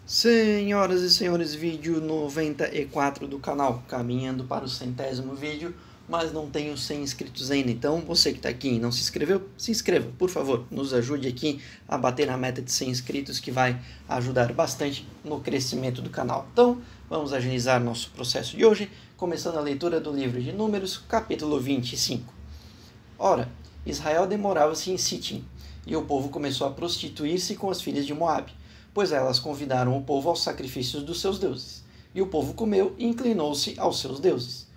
Senhoras e senhores, vídeo 94 do canal, caminhando para o 100º vídeo, mas não tenho 100 inscritos ainda, então você que está aqui e não se inscreveu, se inscreva, por favor, nos ajude aqui a bater na meta de 100 inscritos, que vai ajudar bastante no crescimento do canal. Então, vamos agilizar nosso processo de hoje, começando a leitura do livro de Números, capítulo 25. Ora, Israel demorava-se em Sitim, e o povo começou a prostituir-se com as filhas de Moabe, pois elas convidaram o povo aos sacrifícios dos seus deuses. E o povo comeu e inclinou-se aos seus deuses.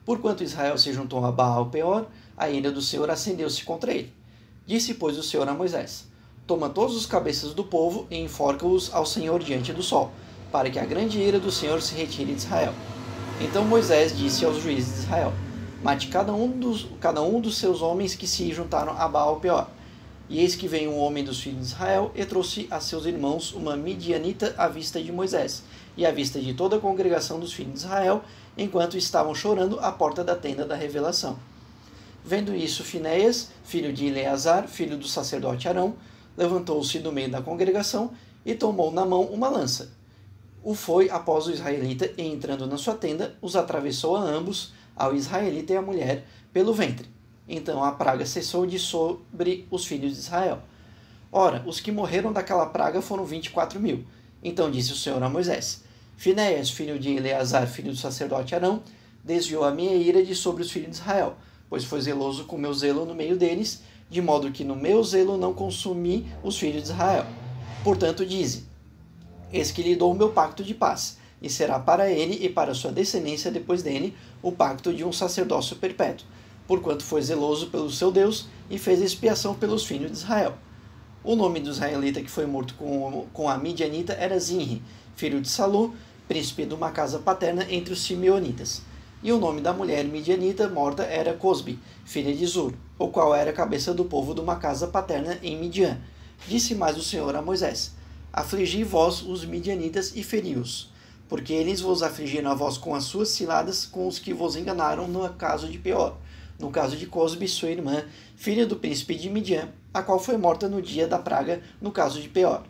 Porquanto Israel se juntou a Baal-Peor, a ira do Senhor acendeu-se contra ele. Disse, pois, o Senhor a Moisés: Toma todos os cabeças do povo e enforca-os ao Senhor diante do sol, para que a grande ira do Senhor se retire de Israel. Então Moisés disse aos juízes de Israel: Mate cada um dos seus homens que se juntaram a Baal-Peor. E eis que veio um homem dos filhos de Israel e trouxe a seus irmãos uma midianita à vista de Moisés e à vista de toda a congregação dos filhos de Israel, enquanto estavam chorando à porta da tenda da revelação. Vendo isso, Finéias, filho de Eleazar, filho do sacerdote Arão, levantou-se do meio da congregação e tomou na mão uma lança. O foi após o israelita e, entrando na sua tenda, os atravessou a ambos, ao israelita e à mulher, pelo ventre. Então a praga cessou de sobre os filhos de Israel. Ora, os que morreram daquela praga foram 24.000. Então disse o Senhor a Moisés: Finéias, filho de Eleazar, filho do sacerdote Arão, desviou a minha ira de sobre os filhos de Israel, pois foi zeloso com meu zelo no meio deles, de modo que no meu zelo não consumi os filhos de Israel. Portanto, dize: Eis que lhe dou o meu pacto de paz, e será para ele e para sua descendência depois dele o pacto de um sacerdócio perpétuo, porquanto foi zeloso pelo seu Deus e fez expiação pelos filhos de Israel. O nome do israelita que foi morto com a midianita era Zinri, filho de Salu, príncipe de uma casa paterna entre os simeonitas. E o nome da mulher midianita morta era Cosbi, filha de Zur, o qual era cabeça do povo de uma casa paterna em Midian. Disse mais o Senhor a Moisés: Afligi vós os midianitas e feri-os, porque eles vos afligiram a vós com as suas ciladas, com os que vos enganaram no caso de Peor, no caso de Cosbi, sua irmã, filha do príncipe de Midian, a qual foi morta no dia da praga, no caso de Peor.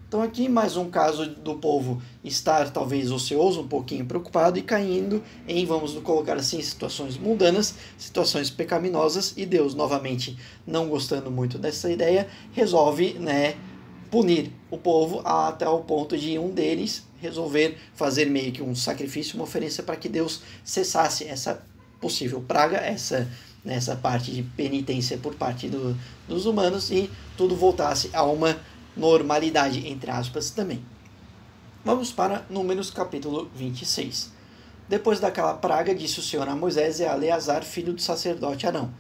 Então aqui mais um caso do povo estar talvez ocioso, um pouquinho preocupado e caindo em, vamos colocar assim, situações mundanas, situações pecaminosas, e Deus, novamente, não gostando muito dessa ideia, resolve, punir o povo até o ponto de um deles resolver fazer meio que um sacrifício, uma oferência para que Deus cessasse essa possível praga, nessa parte de penitência por parte dos humanos, e tudo voltasse a uma normalidade, entre aspas, também. Vamos para Números capítulo 26. Depois daquela praga, disse o Senhor a Moisés e a Eleazar, filho do sacerdote Arão: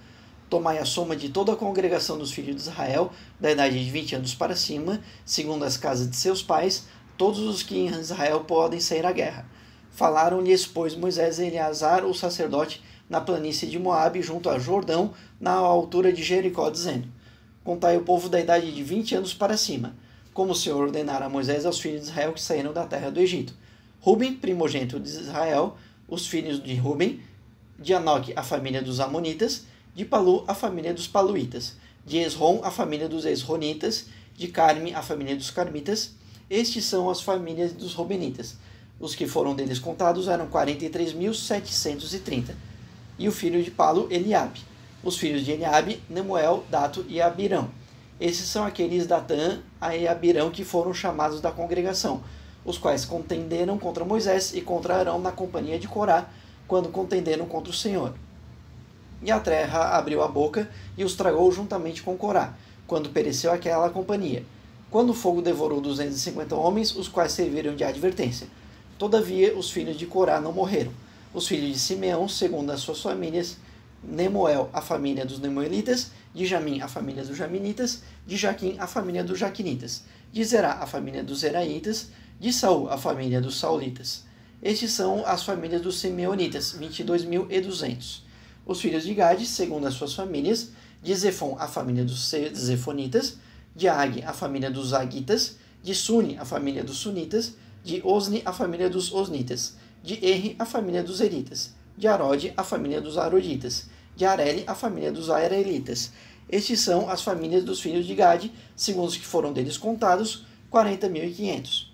Tomai a soma de toda a congregação dos filhos de Israel, da idade de 20 anos para cima, segundo as casas de seus pais, todos os que em Israel podem sair à guerra. Falaram-lhes, pois, Moisés e Eleazar, o sacerdote, na planície de Moabe, junto a Jordão, na altura de Jericó, dizendo: Contai o povo da idade de 20 anos para cima, como o Senhor ordenara a Moisés aos filhos de Israel que saíram da terra do Egito. Ruben, primogênito de Israel, os filhos de Ruben, de Anoque, a família dos Amonitas, de Palu, a família dos Paluítas, de Esrom, a família dos Esronitas, de Carme, a família dos Carmitas. Estes são as famílias dos Robenitas. Os que foram deles contados eram 43.730. E o filho de Palu, Eliabe. Os filhos de Eliabe, Nemuel, Dato e Abirão. Esses são aqueles Datã e Abirão que foram chamados da congregação, os quais contenderam contra Moisés e contra Arão na companhia de Corá, quando contenderam contra o Senhor. E a terra abriu a boca e os tragou juntamente com Corá, quando pereceu aquela companhia, quando o fogo devorou 250 homens, os quais serviram de advertência. Todavia os filhos de Corá não morreram. Os filhos de Simeão, segundo as suas famílias: Nemuel, a família dos Nemuelitas; de Jamim, a família dos Jaminitas; de Jaquim, a família dos Jaquinitas; de Zerá, a família dos Zeraitas; de Saul, a família dos Saulitas. Estes são as famílias dos Simeonitas, 22.200. Os filhos de Gade, segundo as suas famílias: de Zefon, a família dos Zefonitas; de Ag, a família dos Agitas; de Suni, a família dos Sunitas; de Osni, a família dos Osnitas; de Erri, a família dos Eritas; de Arode, a família dos Aroditas; de Areli, a família dos Arelitas. Estes são as famílias dos filhos de Gade, segundo os que foram deles contados, 40.500.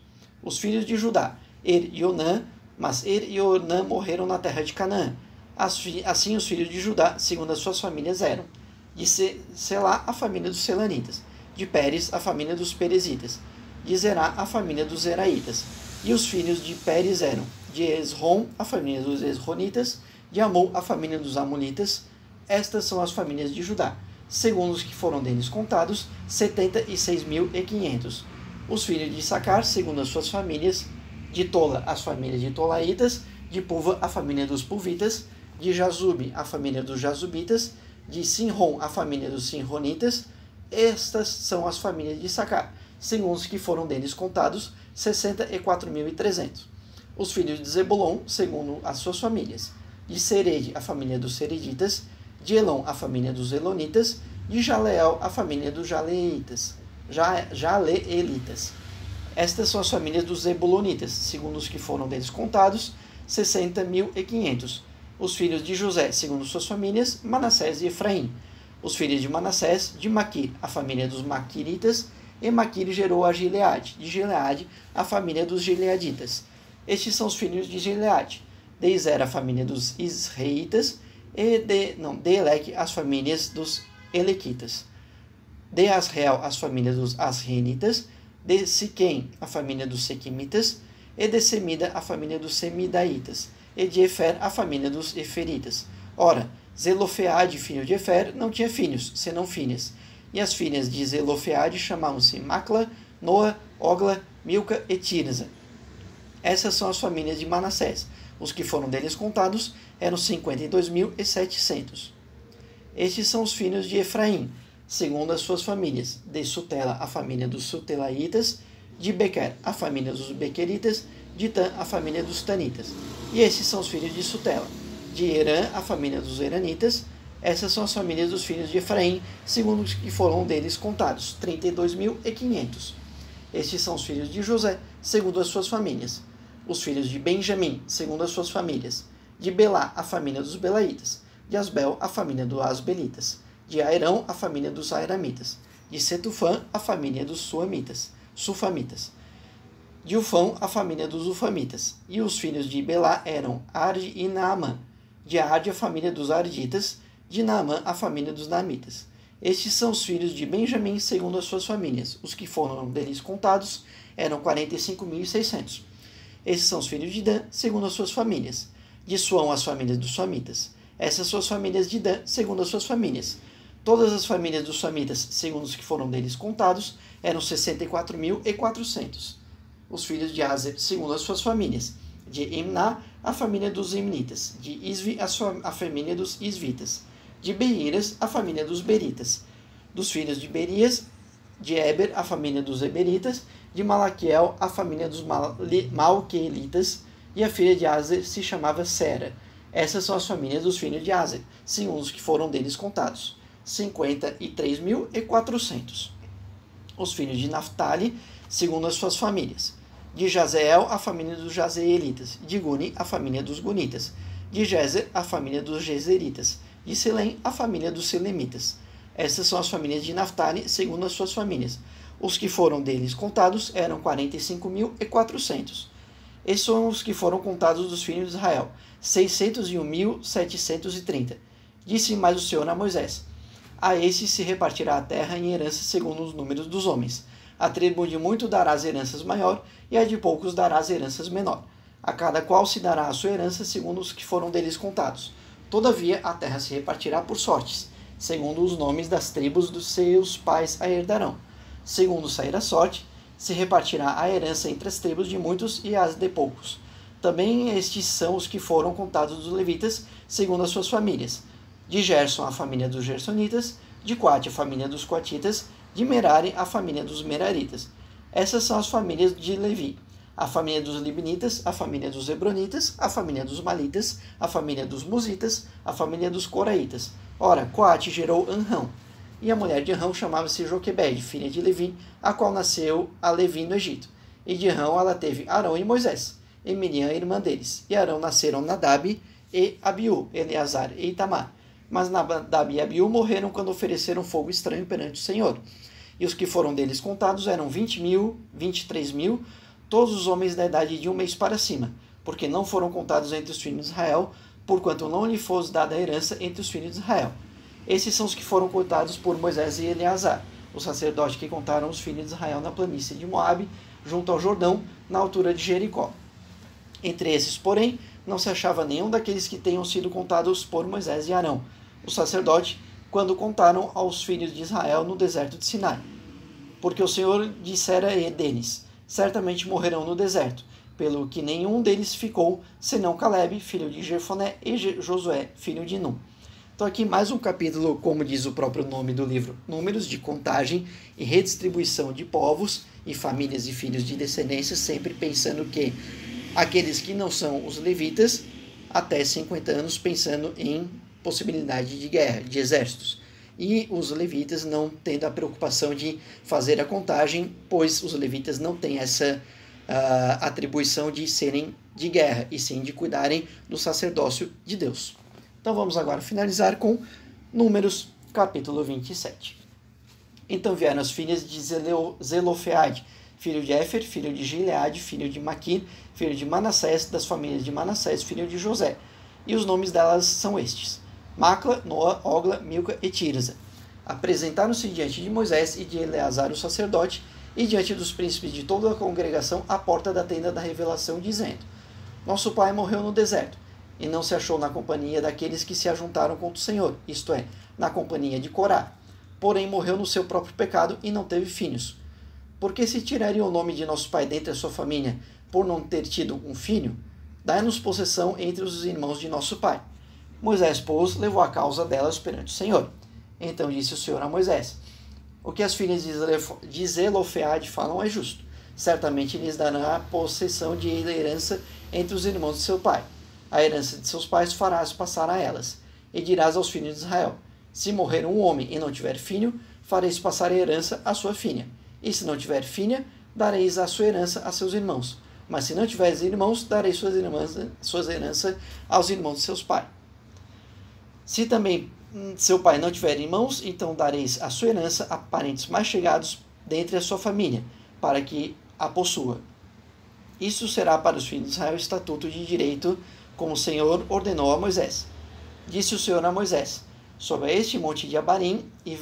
Os filhos de Judá, e Onã, mas e Onã morreram na terra de Canaã. Assim os filhos de Judá, segundo as suas famílias, eram: de Selá, a família dos Selanitas; de Pérez, a família dos Perezitas; de Zerá, a família dos Zeraitas. E os filhos de Pérez eram: de Esrom, a família dos Esronitas; de Amon, a família dos Amonitas. Estas são as famílias de Judá, segundo os que foram deles contados, 76.500. Os filhos de Issacar, segundo as suas famílias: de Tola, as famílias de Tolaitas; de Puva, a família dos Puvitas; de Jazube, a família dos Jazubitas; de Sinrom, a família dos Sinronitas. Estas são as famílias de Issacar, segundo os que foram deles contados, 64.300. Os filhos de Zebulon, segundo as suas famílias: de Sered, a família dos Sereditas; de Elon, a família dos Elonitas; de Jaleel, a família dos Jaleelitas. Estas são as famílias dos Zebulonitas, segundo os que foram deles contados, 60.500. Os filhos de José, segundo suas famílias: Manassés e Efraim. Os filhos de Manassés: de Maquir, a família dos Maquiritas; e Maquir gerou a Gileade; de Gileade, a família dos Gileaditas. Estes são os filhos de Gileade: de Izer, a família dos Isreitas; e de Eleque, as famílias dos Elequitas; de Asriel, as famílias dos Asrienitas; de Siquém, a família dos Sequimitas; e de Semida, a família dos Semidaitas; e de Efer, a família dos Eferitas. Ora, Zelofeade, filho de Efer, não tinha filhos, senão filhas. E as filhas de Zelofeade chamavam-se Macla, Noa, Ogla, Milca e Tirza. Essas são as famílias de Manassés. Os que foram deles contados eram 52.700. Estes são os filhos de Efraim, segundo as suas famílias: de Sutela, a família dos Sutelaitas; de Bequer, a família dos Bequeritas; de Tan, a família dos Tanitas. E estes são os filhos de Sutela: de Herã, a família dos Heranitas. Essas são as famílias dos filhos de Efraim, segundo os que foram deles contados, 32.500. Estes são os filhos de José, segundo as suas famílias: os filhos de Benjamim, segundo as suas famílias: de Belá, a família dos Belaitas; de Asbel, a família dos Asbelitas; de Airão, a família dos Airamitas; de Setufã, a família dos Sufamitas; de Ufão, a família dos Ufamitas. E os filhos de Belá eram Arde e Naamã; de Arde, a família dos Arditas; de Naamã, a família dos Naamitas. Estes são os filhos de Benjamim, segundo as suas famílias. Os que foram deles contados eram 45.600. Esses são os filhos de Dan, segundo as suas famílias: de Suão, as famílias dos Suamitas. Essas são as famílias de Dan, segundo as suas famílias. Todas as famílias dos Suamitas, segundo os que foram deles contados, eram 64.400. Os filhos de Azer, segundo as suas famílias: de Imná, a família dos Imnitas; de Isvi, a família dos Isvitas; de Beiras, a família dos Beritas. Dos filhos de Berias: de Eber, a família dos Eberitas; de Malaquiel, a família dos Malquelitas. E a filha de Azer se chamava Sera. Essas são as famílias dos filhos de Azer, segundo os que foram deles contados, 53.400. Os filhos de Naphtali, segundo as suas famílias: de Jazeel, a família dos Jazeelitas; de Guni, a família dos Gunitas; de Jezer, a família dos Jezeritas; de Selém, a família dos Selemitas. Essas são as famílias de Naphtali, segundo as suas famílias. Os que foram deles contados eram 45.400. Esses são os que foram contados dos filhos de Israel, 601.730. Disse mais o Senhor a Moisés: a esses se repartirá a terra em herança segundo os números dos homens. A tribo de muito darás heranças maior, e a de poucos darás heranças menor. A cada qual se dará a sua herança segundo os que foram deles contados. Todavia a terra se repartirá por sortes, segundo os nomes das tribos dos seus pais a herdarão. Segundo sair a sorte, se repartirá a herança entre as tribos de muitos e as de poucos. Também estes são os que foram contados dos levitas, segundo as suas famílias: de Gerson, a família dos Gersonitas; de Coate, a família dos Coatitas; de Merari, a família dos Meraritas. Essas são as famílias de Levi: a família dos Libnitas, a família dos Hebronitas, a família dos Malitas, a família dos Musitas, a família dos Coraitas. Ora, Coate gerou Anrão. E a mulher de Anrão chamava-se Joquebede, filha de Levi, a qual nasceu a Levi no Egito. E de Anrão ela teve Arão e Moisés, e Miriam, irmã deles. E Arão nasceram Nadab e Abiú, Eleazar e Itamar. Mas Nadab e Abiú morreram quando ofereceram fogo estranho perante o Senhor. E os que foram deles contados eram 20.000, 23.000, todos os homens da idade de 1 mês para cima, porque não foram contados entre os filhos de Israel, porquanto não lhe fosse dada a herança entre os filhos de Israel. Esses são os que foram contados por Moisés e Eleazar, o sacerdote que contaram os filhos de Israel na planície de Moabe, junto ao Jordão, na altura de Jericó. Entre esses, porém, não se achava nenhum daqueles que tenham sido contados por Moisés e Arão, o sacerdote, quando contaram aos filhos de Israel no deserto de Sinai. Porque o Senhor dissera deles: certamente morrerão no deserto, pelo que nenhum deles ficou, senão Caleb, filho de Jefoné, e Josué, filho de Nun. Então aqui mais um capítulo, como diz o próprio nome do livro, números de contagem e redistribuição de povos e famílias e filhos de descendência, sempre pensando que aqueles que não são os levitas, até 50 anos, pensando em possibilidade de guerra, de exércitos. E os levitas não tendo a preocupação de fazer a contagem, pois os levitas não têm essa atribuição de serem de guerra, e sim de cuidarem do sacerdócio de Deus. Então vamos agora finalizar com Números, capítulo 27. Então vieram as filhas de Zelofeade, filho de Éfer, filho de Gileade, filho de Maquir, filho de Manassés, das famílias de Manassés, filho de José. E os nomes delas são estes: Macla, Noa, Ogla, Milca e Tirza. Apresentaram-se diante de Moisés e de Eleazar o sacerdote, e diante dos príncipes de toda a congregação à porta da tenda da revelação, dizendo: Nosso pai morreu no deserto, e não se achou na companhia daqueles que se ajuntaram contra o Senhor, isto é, na companhia de Corá. Porém morreu no seu próprio pecado e não teve filhos. Porque se tirariam o nome de nosso pai dentre a sua família, por não ter tido um filho, dai-nos possessão entre os irmãos de nosso pai. Moisés, pois, levou a causa delas perante o Senhor. Então disse o Senhor a Moisés: O que as filhas de Zelofeade falam é justo. Certamente lhes dará a possessão de herança entre os irmãos de seu pai. A herança de seus pais farás passar a elas. E dirás aos filhos de Israel: Se morrer um homem e não tiver filho, fareis passar a herança à sua filha. E se não tiver filha, dareis a sua herança a seus irmãos. Mas se não tiveres irmãos, dareis suas heranças aos irmãos de seus pais. Se também seu pai não tiver irmãos, então dareis a sua herança a parentes mais chegados dentre a sua família, para que a possua. Isso será para os filhos de Israel estatuto de direito, como o Senhor ordenou a Moisés. Disse o Senhor a Moisés: Sobe a este monte de Abarim e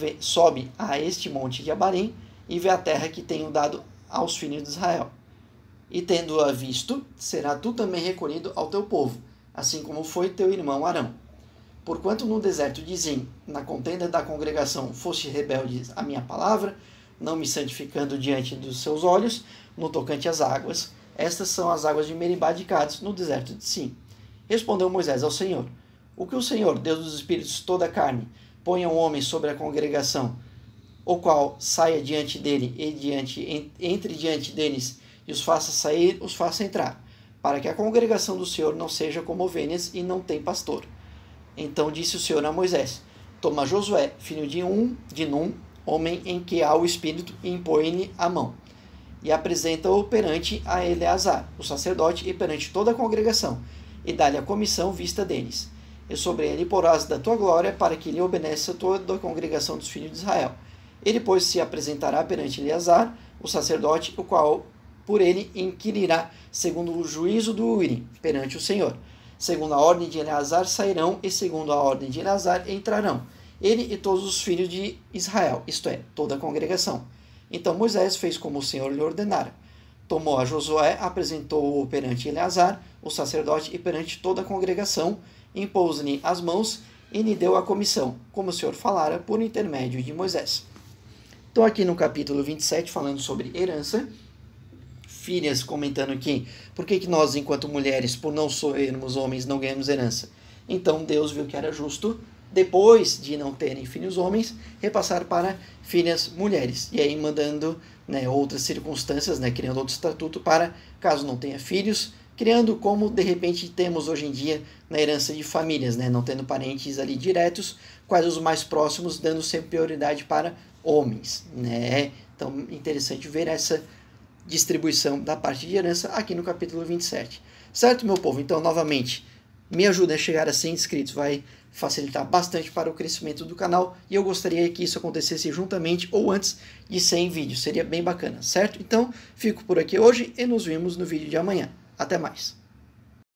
vê a terra que tenho dado aos filhos de Israel. E tendo-a visto, será tu também recolhido ao teu povo, assim como foi teu irmão Arão. Porquanto no deserto de Zim, na contenda da congregação, foste rebelde à minha palavra, não me santificando diante dos seus olhos, no tocante às águas, estas são as águas de Meribá de Cádiz, no deserto de Sim. Respondeu Moisés ao Senhor: O que o Senhor, Deus dos Espíritos toda a carne, ponha um homem sobre a congregação, o qual saia diante dele e entre diante deles, e os faça sair, os faça entrar, para que a congregação do Senhor não seja como ovelhas e não tem pastor. Então disse o Senhor a Moisés: Toma Josué, filho de Nun, homem em que há o Espírito, e impõe-lhe a mão. E apresenta-o perante a Eleazar, o sacerdote, e perante toda a congregação, e dá-lhe a comissão vista deles. E sobre ele porás da tua glória, para que lhe obedeça toda a congregação dos filhos de Israel. Ele, pois, se apresentará perante Eleazar, o sacerdote, o qual por ele inquirirá, segundo o juízo do Urim, perante o Senhor. Segundo a ordem de Eleazar sairão, e segundo a ordem de Eleazar entrarão, ele e todos os filhos de Israel, isto é, toda a congregação. Então Moisés fez como o Senhor lhe ordenara. Tomou a Josué, apresentou-o perante Eleazar, o sacerdote, e perante toda a congregação, impôs-lhe as mãos e lhe deu a comissão, como o Senhor falara por intermédio de Moisés. Estou aqui no capítulo 27 falando sobre herança. Filhas comentando aqui, por que nós, enquanto mulheres, por não sermos homens, não ganhamos herança? Então Deus viu que era justo, depois de não terem filhos homens, repassar para filhas mulheres. E aí mandando outras circunstâncias, criando outro estatuto para, caso não tenha filhos, criando como de repente temos hoje em dia na herança de famílias, não tendo parentes ali diretos, quais os mais próximos, dando sempre prioridade para homens. Então interessante ver essa distribuição da parte de herança aqui no capítulo 27. Certo, meu povo? Então, novamente, me ajuda a chegar a 100 inscritos, vai facilitar bastante para o crescimento do canal e eu gostaria que isso acontecesse juntamente ou antes de 100 vídeos, seria bem bacana, certo? Então, fico por aqui hoje e nos vemos no vídeo de amanhã. Até mais!